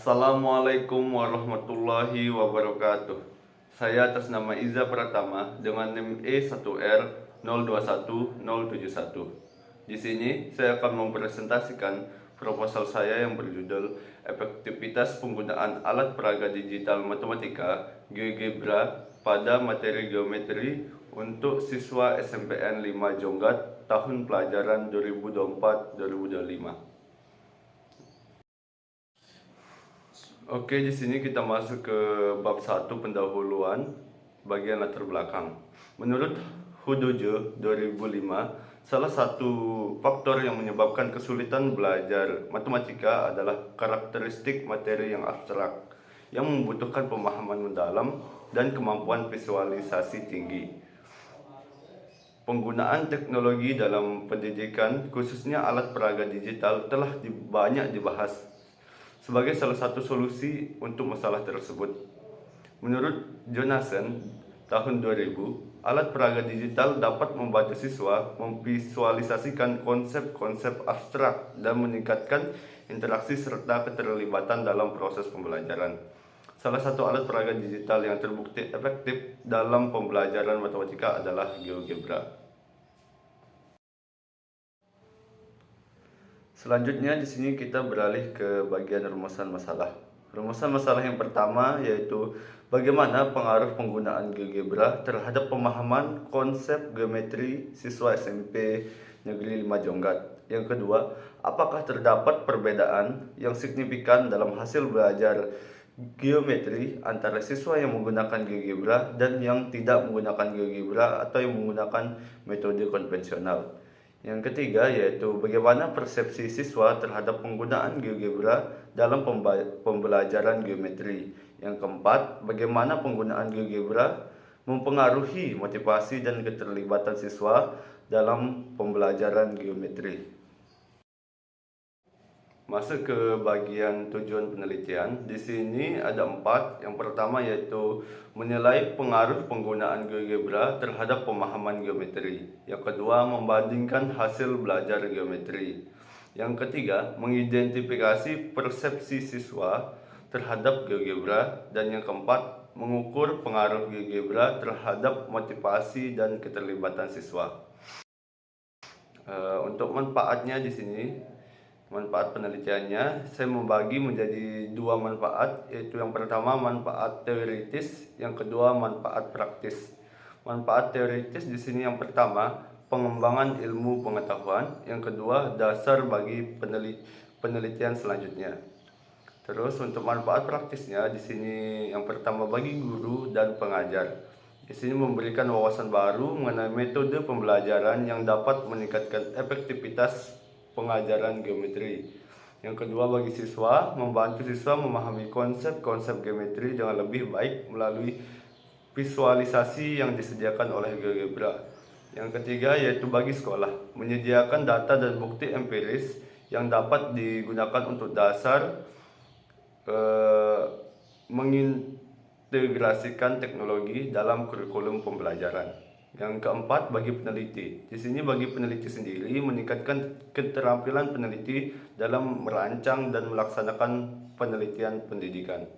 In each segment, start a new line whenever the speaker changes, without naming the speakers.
Assalamualaikum warahmatullahi wabarakatuh. Saya atas nama Iza Pratama dengan NIM E1R021071. Di sini saya akan mempresentasikan proposal saya yang berjudul Efektivitas Penggunaan Alat Peraga Digital Matematika GeoGebra pada materi geometri untuk siswa SMPN 5 Jonggat tahun pelajaran 2024-2025. Oke, di sini kita masuk ke bab 1 pendahuluan bagian latar belakang. Menurut Hudojo 2005, salah satu faktor yang menyebabkan kesulitan belajar matematika adalah karakteristik materi yang abstrak yang membutuhkan pemahaman mendalam dan kemampuan visualisasi tinggi. Penggunaan teknologi dalam pendidikan, khususnya alat peraga digital, telah banyak dibahas sebagai salah satu solusi untuk masalah tersebut. Menurut Jonathan tahun 2000, alat peraga digital dapat membantu siswa memvisualisasikan konsep-konsep abstrak dan meningkatkan interaksi serta keterlibatan dalam proses pembelajaran. Salah satu alat peraga digital yang terbukti efektif dalam pembelajaran matematika adalah GeoGebra. Selanjutnya di sini kita beralih ke bagian rumusan masalah. Rumusan masalah yang pertama yaitu bagaimana pengaruh penggunaan GeoGebra terhadap pemahaman konsep geometri siswa SMP Negeri 5 Jonggat. Yang kedua, apakah terdapat perbedaan yang signifikan dalam hasil belajar geometri antara siswa yang menggunakan GeoGebra dan yang tidak menggunakan GeoGebra atau yang menggunakan metode konvensional. Yang ketiga yaitu bagaimana persepsi siswa terhadap penggunaan GeoGebra dalam pembelajaran geometri. Yang keempat, bagaimana penggunaan GeoGebra mempengaruhi motivasi dan keterlibatan siswa dalam pembelajaran geometri. Masuk ke bagian tujuan penelitian. Di sini ada 4. Yang pertama yaitu menilai pengaruh penggunaan GeoGebra terhadap pemahaman geometri. Yang kedua, membandingkan hasil belajar geometri. Yang ketiga, mengidentifikasi persepsi siswa terhadap GeoGebra. Dan yang keempat, mengukur pengaruh GeoGebra terhadap motivasi dan keterlibatan siswa. Untuk manfaatnya di sini, manfaat penelitiannya saya membagi menjadi 2 manfaat, yaitu yang pertama manfaat teoritis, yang kedua manfaat praktis. Manfaat teoritis di sini yang pertama pengembangan ilmu pengetahuan, yang kedua dasar bagi penelitian selanjutnya. Terus untuk manfaat praktisnya di sini yang pertama bagi guru dan pengajar. Di sini memberikan wawasan baru mengenai metode pembelajaran yang dapat meningkatkan efektivitas pengajaran geometri. Yang kedua bagi siswa, membantu siswa memahami konsep-konsep geometri dengan lebih baik melalui visualisasi yang disediakan oleh GeoGebra. Yang ketiga yaitu bagi sekolah, menyediakan data dan bukti empiris yang dapat digunakan untuk dasar mengintegrasikan teknologi dalam kurikulum pembelajaran. Yang keempat bagi peneliti. Di sini bagi peneliti sendiri meningkatkan keterampilan peneliti dalam merancang dan melaksanakan penelitian pendidikan.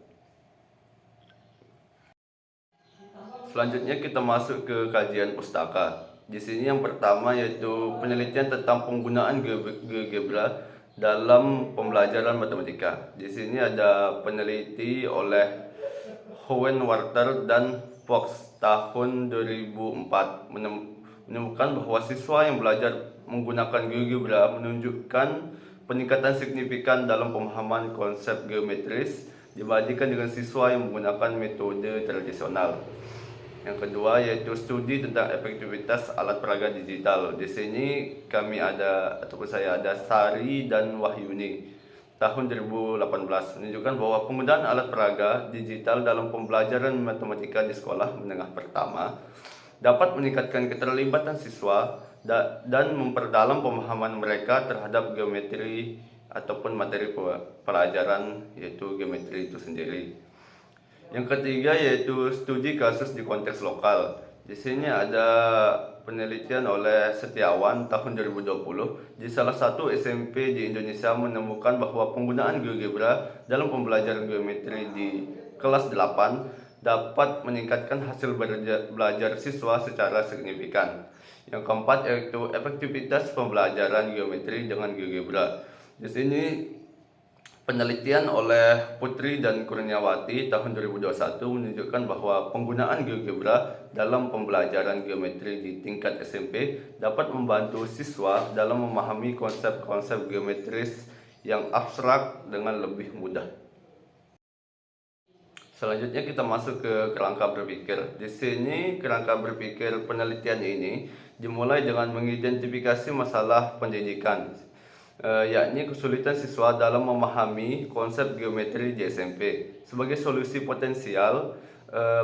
Selanjutnya kita masuk ke kajian pustaka. Di sini yang pertama yaitu penelitian tentang penggunaan GeoGebra dalam pembelajaran matematika. Di sini ada peneliti oleh Hohenwarter dan Fox tahun 2004 menemukan bahwa siswa yang belajar menggunakan GeoGebra menunjukkan peningkatan signifikan dalam pemahaman konsep geometris dibandingkan dengan siswa yang menggunakan metode tradisional. Yang kedua yaitu studi tentang efektivitas alat peraga digital. Di sini saya ada Sari dan Wahyuni tahun 2018 menunjukkan bahwa penggunaan alat peraga digital dalam pembelajaran matematika di sekolah menengah pertama dapat meningkatkan keterlibatan siswa dan memperdalam pemahaman mereka terhadap geometri ataupun materi pelajaran yaitu geometri itu sendiri. Yang ketiga yaitu studi kasus di konteks lokal. Di sini ada penelitian oleh Setiawan tahun 2020 di salah satu SMP di Indonesia menemukan bahwa penggunaan GeoGebra dalam pembelajaran geometri di kelas 8 dapat meningkatkan hasil belajar siswa secara signifikan. Yang keempat yaitu efektivitas pembelajaran geometri dengan GeoGebra. Di sini penelitian oleh Putri dan Kurniawati tahun 2021 menunjukkan bahwa penggunaan GeoGebra dalam pembelajaran geometri di tingkat SMP dapat membantu siswa dalam memahami konsep-konsep geometris yang abstrak dengan lebih mudah. Selanjutnya kita masuk ke kerangka berpikir. Di sini kerangka berpikir penelitian ini dimulai dengan mengidentifikasi masalah pendidikan, yakni kesulitan siswa dalam memahami konsep geometri di SMP. Sebagai solusi potensial,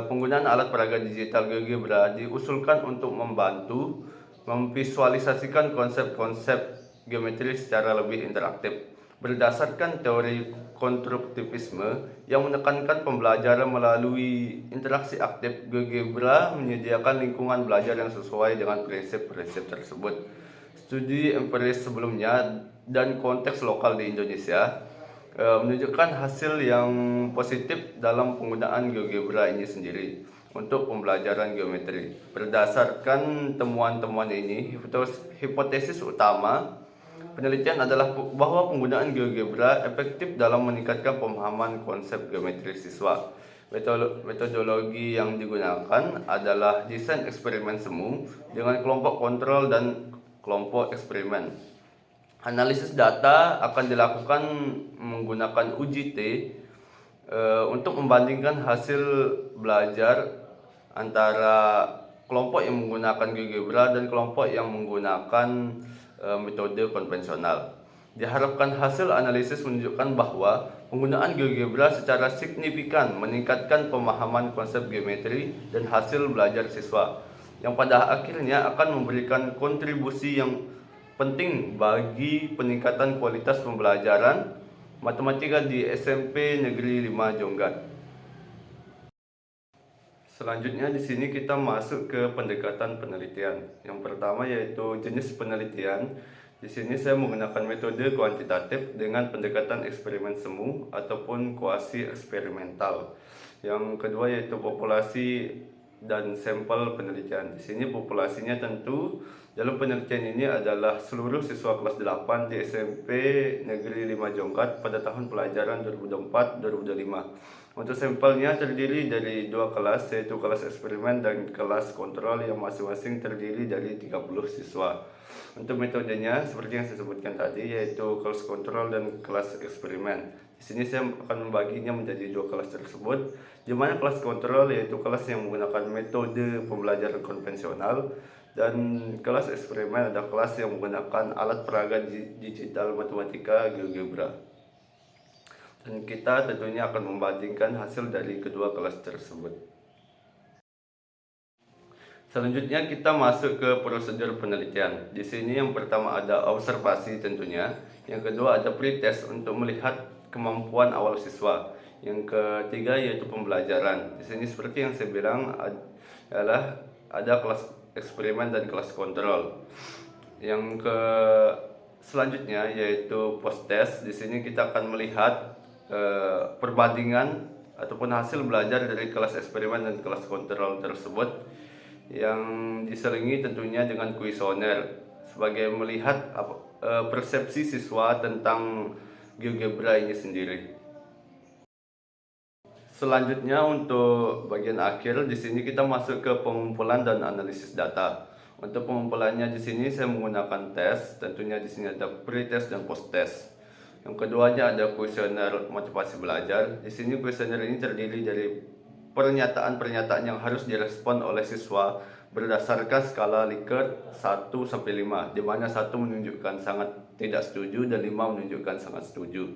penggunaan alat peraga digital GeoGebra diusulkan untuk membantu memvisualisasikan konsep-konsep geometri secara lebih interaktif. Berdasarkan teori konstruktivisme yang menekankan pembelajaran melalui interaksi aktif, GeoGebra menyediakan lingkungan belajar yang sesuai dengan prinsip-prinsip tersebut. Studi empiris sebelumnya dan konteks lokal di Indonesia menunjukkan hasil yang positif dalam penggunaan GeoGebra ini sendiri untuk pembelajaran geometri. Berdasarkan temuan-temuan ini, hipotesis utama penelitian adalah bahwa penggunaan GeoGebra efektif dalam meningkatkan pemahaman konsep geometri siswa. Metodologi yang digunakan adalah desain eksperimen semu dengan kelompok kontrol dan kelompok eksperimen. Analisis data akan dilakukan menggunakan uji T untuk membandingkan hasil belajar antara kelompok yang menggunakan GeoGebra dan kelompok yang menggunakan metode konvensional. Diharapkan hasil analisis menunjukkan bahwa penggunaan GeoGebra secara signifikan meningkatkan pemahaman konsep geometri dan hasil belajar siswa, yang pada akhirnya akan memberikan kontribusi yang penting bagi peningkatan kualitas pembelajaran matematika di SMP Negeri 5 Jonggat. Selanjutnya di sini kita masuk ke pendekatan penelitian. Yang pertama yaitu jenis penelitian. Di sini saya menggunakan metode kuantitatif dengan pendekatan eksperimen semu ataupun kuasi eksperimental. Yang kedua yaitu populasi dan sampel penelitian. Di sini populasinya tentu dalam penelitian ini adalah seluruh siswa kelas 8 di SMP Negeri 5 Jongkat pada tahun pelajaran 2004-2005. Untuk sampelnya terdiri dari dua kelas, yaitu kelas eksperimen dan kelas kontrol yang masing-masing terdiri dari 30 siswa. Untuk metodenya seperti yang saya sebutkan tadi, yaitu kelas kontrol dan kelas eksperimen. Di sini saya akan membaginya menjadi dua kelas tersebut, di mana kelas kontrol yaitu kelas yang menggunakan metode pembelajaran konvensional, dan kelas eksperimen adalah kelas yang menggunakan alat peraga digital matematika GeoGebra. Dan kita tentunya akan membandingkan hasil dari kedua kelas tersebut. Selanjutnya kita masuk ke prosedur penelitian. Di sini yang pertama ada observasi tentunya, yang kedua ada pretest untuk melihat kemampuan awal siswa, yang ketiga yaitu pembelajaran. Di sini seperti yang saya bilang adalah ada kelas eksperimen dan kelas kontrol. Yang selanjutnya yaitu post test. Di sini kita akan melihat perbandingan ataupun hasil belajar dari kelas eksperimen dan kelas kontrol tersebut, yang diselingi tentunya dengan kuesioner sebagai melihat persepsi siswa tentang GeoGebra ini sendiri. Selanjutnya untuk bagian akhir di sini kita masuk ke pengumpulan dan analisis data. Untuk pengumpulannya di sini saya menggunakan tes, tentunya di sini ada pre-test dan post-test. Yang keduanya ada kuesioner motivasi belajar. Di sini kuesioner ini terdiri dari pernyataan-pernyataan yang harus direspon oleh siswa berdasarkan skala Likert 1 sampai 5, di mana 1 menunjukkan sangat tidak setuju dan 5 menunjukkan sangat setuju.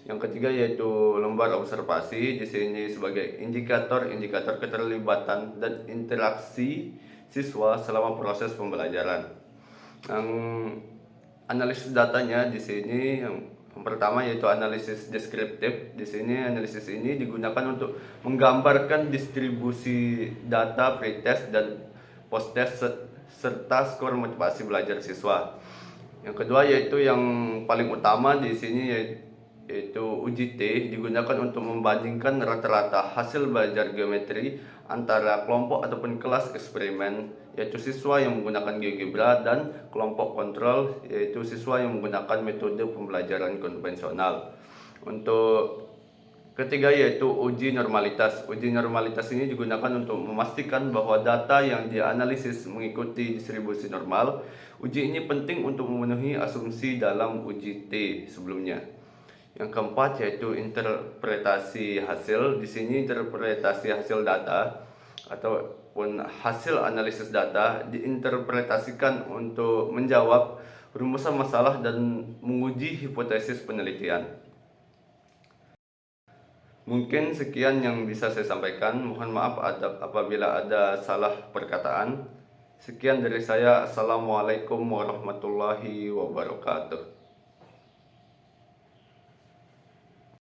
Yang ketiga yaitu lembar observasi, di sini sebagai indikator keterlibatan dan interaksi siswa selama proses pembelajaran. Yang analisis datanya di sini yang pertama yaitu analisis deskriptif. Di sini analisis ini digunakan untuk menggambarkan distribusi data pretest dan post-test, serta skor motivasi belajar siswa. Yang kedua yaitu yang paling utama di sini yaitu uji T digunakan untuk membandingkan rata-rata hasil belajar geometri antara kelompok ataupun kelas eksperimen, yaitu siswa yang menggunakan GeoGebra, dan kelompok kontrol, yaitu siswa yang menggunakan metode pembelajaran konvensional. Untuk ketiga yaitu uji normalitas. Uji normalitas ini digunakan untuk memastikan bahwa data yang dianalisis mengikuti distribusi normal. Uji ini penting untuk memenuhi asumsi dalam uji T sebelumnya. Yang keempat yaitu interpretasi hasil. Di sini interpretasi hasil data ataupun hasil analisis data diinterpretasikan untuk menjawab rumusan masalah dan menguji hipotesis penelitian. Mungkin sekian yang bisa saya sampaikan. Mohon maaf apabila ada salah perkataan. Sekian dari saya. Assalamualaikum warahmatullahi wabarakatuh.